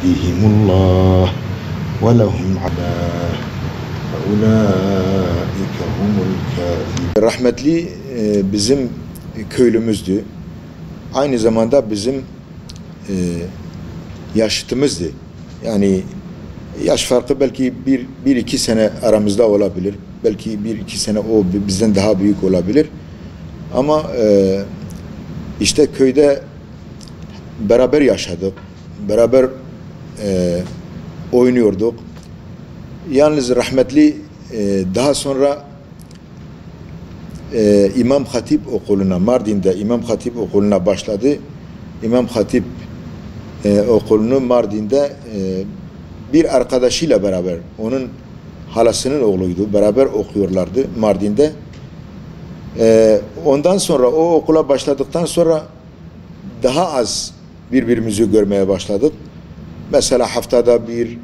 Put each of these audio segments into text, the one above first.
يهديهم ولهم عذاب أولئك هم الكافرون. Rahmetli bizim köylümüzdü. Aynı zamanda bizim yaşıtımızdı. Yani yaş farkı belki bir iki sene aramızda olabilir. Belki bir iki sene o bizden daha büyük olabilir. Ama işte köyde beraber yaşadık. Beraber oynuyorduk. Yalnız rahmetli daha sonra İmam Hatip okuluna, Mardin'de İmam Hatip okuluna başladı. İmam Hatip okulunu Mardin'de bir arkadaşıyla beraber, onun halasının oğluydu, beraber okuyorlardı Mardin'de. Ondan sonra o okula başladıktan sonra daha az birbirimizi görmeye başladık. Mesela haftada bir,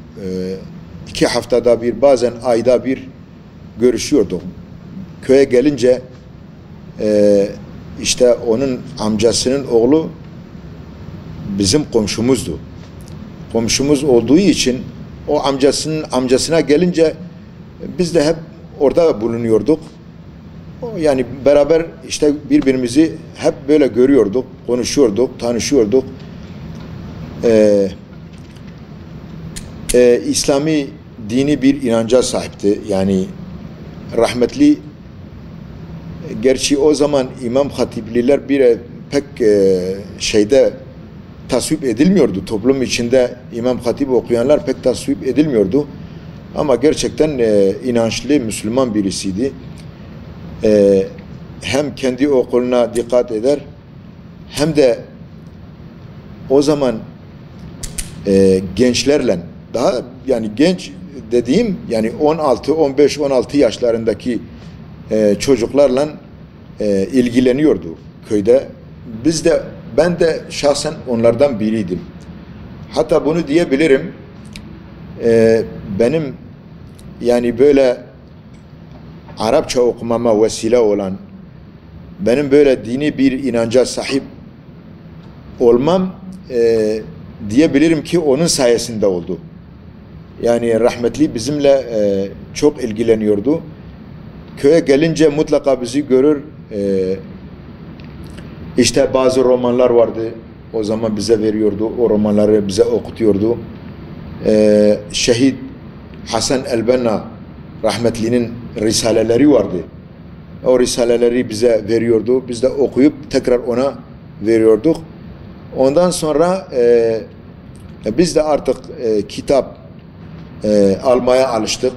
2 haftada bir, bazen ayda bir görüşüyorduk. Köye gelince işte onun amcasının oğlu bizim komşumuzdu. Komşumuz olduğu için o amcasına gelince biz de hep orada bulunuyorduk. Yani beraber işte birbirimizi hep böyle görüyorduk, konuşuyorduk, tanışıyorduk. İslami dini bir inanca sahipti. Yani rahmetli, gerçi o zaman İmam Hatipliler pek şeyde tasvip edilmiyordu. Toplum içinde İmam Hatip okuyanlar pek tasvip edilmiyordu. Ama gerçekten inançlı, Müslüman birisiydi. Hem kendi okuluna dikkat eder, hem de o zaman gençlerle, daha yani genç dediğim yani 16, 15, 16 yaşlarındaki çocuklarla ilgileniyordu köyde. Ben de şahsen onlardan biriydim. Hatta bunu diyebilirim. Benim yani böyle Arapça okumama vesile olan, benim böyle dini bir inanca sahip olmam diyebilirim ki onun sayesinde oldu. Yani rahmetli bizimle çok ilgileniyordu. Köye gelince mutlaka bizi görür. İşte bazı romanlar vardı. O zaman bize veriyordu. O romanları bize okutuyordu. Şehit Hasan el-Benna rahmetlinin risaleleri vardı. O risaleleri bize veriyordu. Biz de okuyup tekrar ona veriyorduk. Ondan sonra biz de artık kitap almaya alıştık.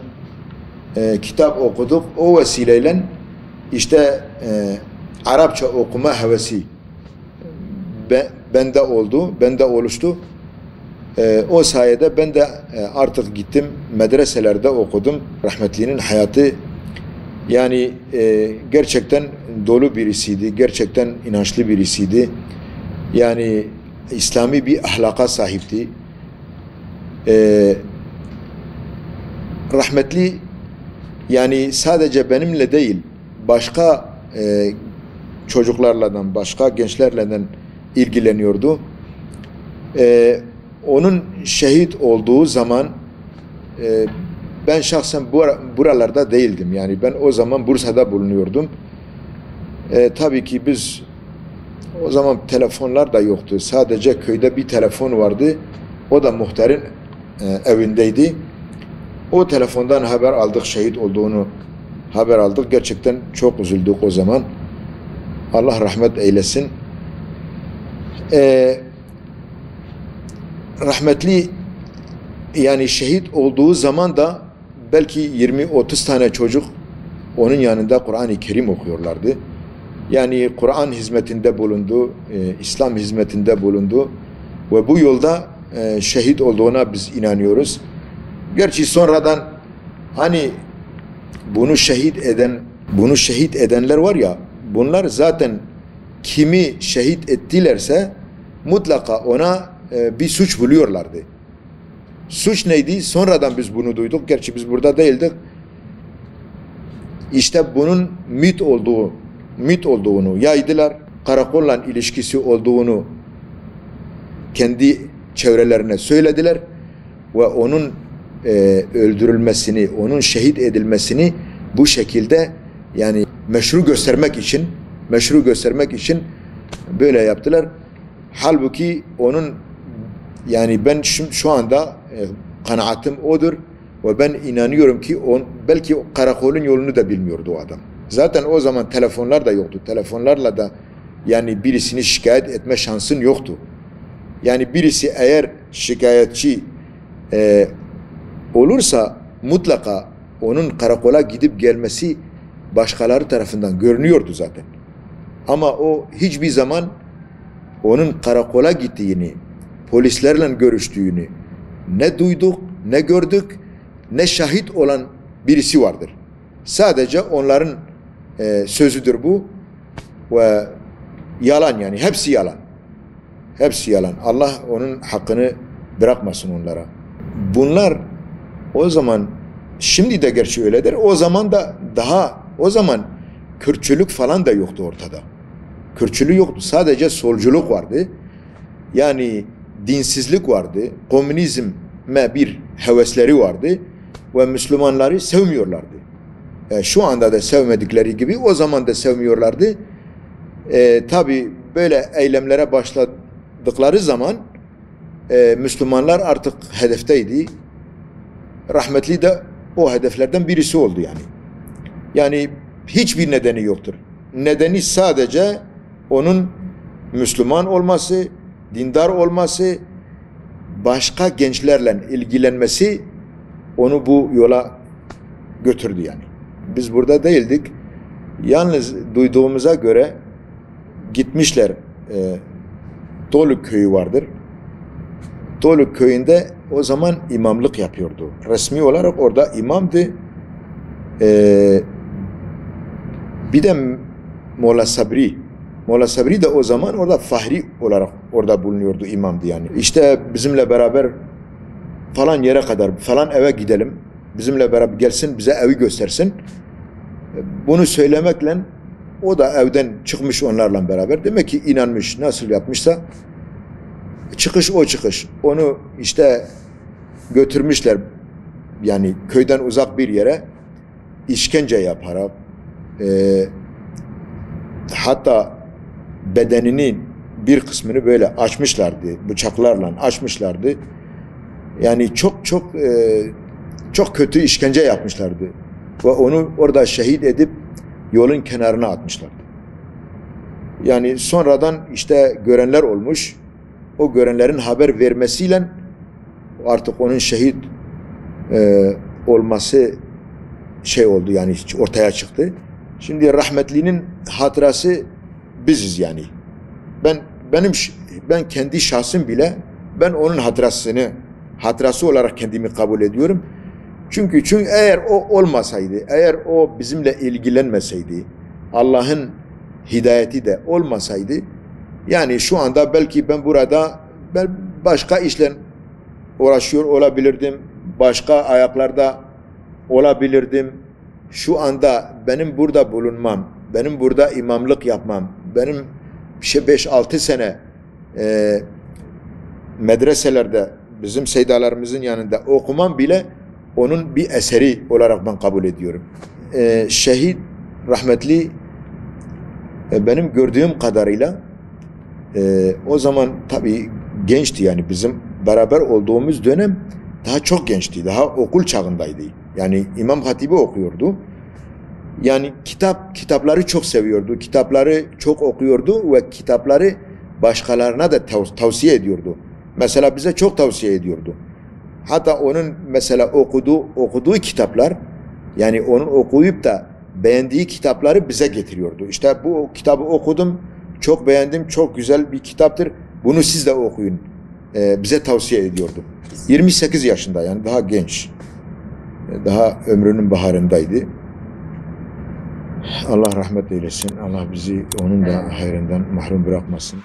Kitap okuduk. O vesileyle işte Arapça okuma hevesi bende oldu, bende oluştu. O sayede ben de artık gittim, medreselerde okudum. Rahmetlinin hayatı yani gerçekten dolu birisiydi, gerçekten inançlı birisiydi. Yani İslami bir ahlaka sahipti. Rahmetli yani sadece benimle değil, başka çocuklarla, başka gençlerle ilgileniyordu. Onun şehit olduğu zaman ben şahsen buralarda değildim. Yani ben o zaman Bursa'da bulunuyordum. Tabii ki biz o zaman telefonlar da yoktu. Sadece köyde bir telefon vardı. O da muhtarın evindeydi. O telefondan haber aldık, şehit olduğunu haber aldık. Gerçekten çok üzüldük o zaman. Allah rahmet eylesin. Rahmetli yani şehit olduğu zaman da belki 20-30 tane çocuk onun yanında Kur'an-ı Kerim okuyorlardı. Yani Kur'an hizmetinde bulundu, İslam hizmetinde bulundu ve bu yolda şehit olduğuna biz inanıyoruz. Gerçi sonradan hani bunu şehit edenler var ya, bunlar zaten kimi şehit ettilerse mutlaka ona bir suç buluyorlardı. Suç neydi? Sonradan biz bunu duyduk. Gerçi biz burada değildik. İşte bunun mit olduğunu yaydılar. Karakolla ilişkisi olduğunu kendi çevrelerine söylediler ve onun öldürülmesini, onun şehit edilmesini bu şekilde yani meşru göstermek için böyle yaptılar. Halbuki onun yani ben şu anda kanaatim odur ve ben inanıyorum ki belki karakolun yolunu da bilmiyordu o adam. Zaten o zaman telefonlar da yoktu. Telefonlarla da yani birisini şikayet etme şansın yoktu. Yani birisi eğer şikayetçi olursa mutlaka onun karakola gidip gelmesi başkaları tarafından görünüyordu zaten. Ama o hiçbir zaman onun karakola gittiğini, polislerle görüştüğünü ne duyduk, ne gördük, ne şahit olan birisi vardır. Sadece onların sözüdür bu ve yalan yani hepsi yalan. Hepsi yalan. Allah onun hakkını bırakmasın onlara. Bunlar o zaman şimdi de gerçi öyledir. O zaman da o zaman Kürtçülük falan da yoktu ortada. Kürtçülük yoktu. Sadece solculuk vardı. Yani dinsizlik vardı. Komünizme bir hevesleri vardı. Ve Müslümanları sevmiyorlardı. Şu anda da sevmedikleri gibi o zaman da sevmiyorlardı. Tabi böyle eylemlere başladıkları zaman Müslümanlar artık hedefteydi. Rahmetli de o hedeflerden birisi oldu yani. Yani hiçbir nedeni yoktur. Nedeni sadece onun Müslüman olması, dindar olması, başka gençlerle ilgilenmesi onu bu yola götürdü yani. Biz burada değildik. Yalnız duyduğumuza göre gitmişler. Doluk köyü vardır. Doluk köyünde o zaman imamlık yapıyordu. Resmi olarak orada imamdı. Bir de Molla Sabri de o zaman orada fahri olarak orada bulunuyordu, imamdı yani. İşte bizimle beraber falan yere kadar, falan eve gidelim. Bizimle beraber gelsin, bize evi göstersin. Bunu söylemekle o da evden çıkmış onlarla beraber. Demek ki inanmış, nasıl yapmışsa çıkış o çıkış. Onu işte götürmüşler yani köyden uzak bir yere işkence yaparak hatta bedeninin bir kısmını böyle açmışlardı, bıçaklarla açmışlardı. Yani çok kötü işkence yapmışlardı. Ve onu orada şehit edip yolun kenarına atmışlardı. Yani sonradan işte görenler olmuş. O görenlerin haber vermesiyle artık onun şehit olması oldu yani ortaya çıktı. Şimdi rahmetlinin hatırası biziz yani. Ben kendi şahsım bile ben onun hatırası olarak kendimi kabul ediyorum. Çünkü eğer o olmasaydı, eğer o bizimle ilgilenmeseydi, Allah'ın hidayeti de olmasaydı, yani şu anda belki ben başka işle uğraşıyor olabilirdim, başka ayaklarda olabilirdim. Şu anda benim burada bulunmam, benim burada imamlık yapmam, benim 5-6 sene medreselerde bizim seydalarımızın yanında okumam bile onun bir eseri olarak ben kabul ediyorum. Şehit rahmetli benim gördüğüm kadarıyla o zaman tabii gençti yani bizim beraber olduğumuz dönem daha çok gençti. Daha okul çağındaydı. Yani İmam Hatibi okuyordu. Yani kitapları çok seviyordu. Kitapları çok okuyordu ve kitapları başkalarına da tavsiye ediyordu. Mesela bize çok tavsiye ediyordu. Hatta onun mesela okuduğu kitaplar, yani onun okuyup da beğendiği kitapları bize getiriyordu. İşte bu kitabı okudum, çok beğendim, çok güzel bir kitaptır. Bunu siz de okuyun. Bize tavsiye ediyordu. 28 yaşında yani daha genç. Daha ömrünün baharındaydı. Allah rahmet eylesin. Allah bizi onun da hayrından mahrum bırakmasın.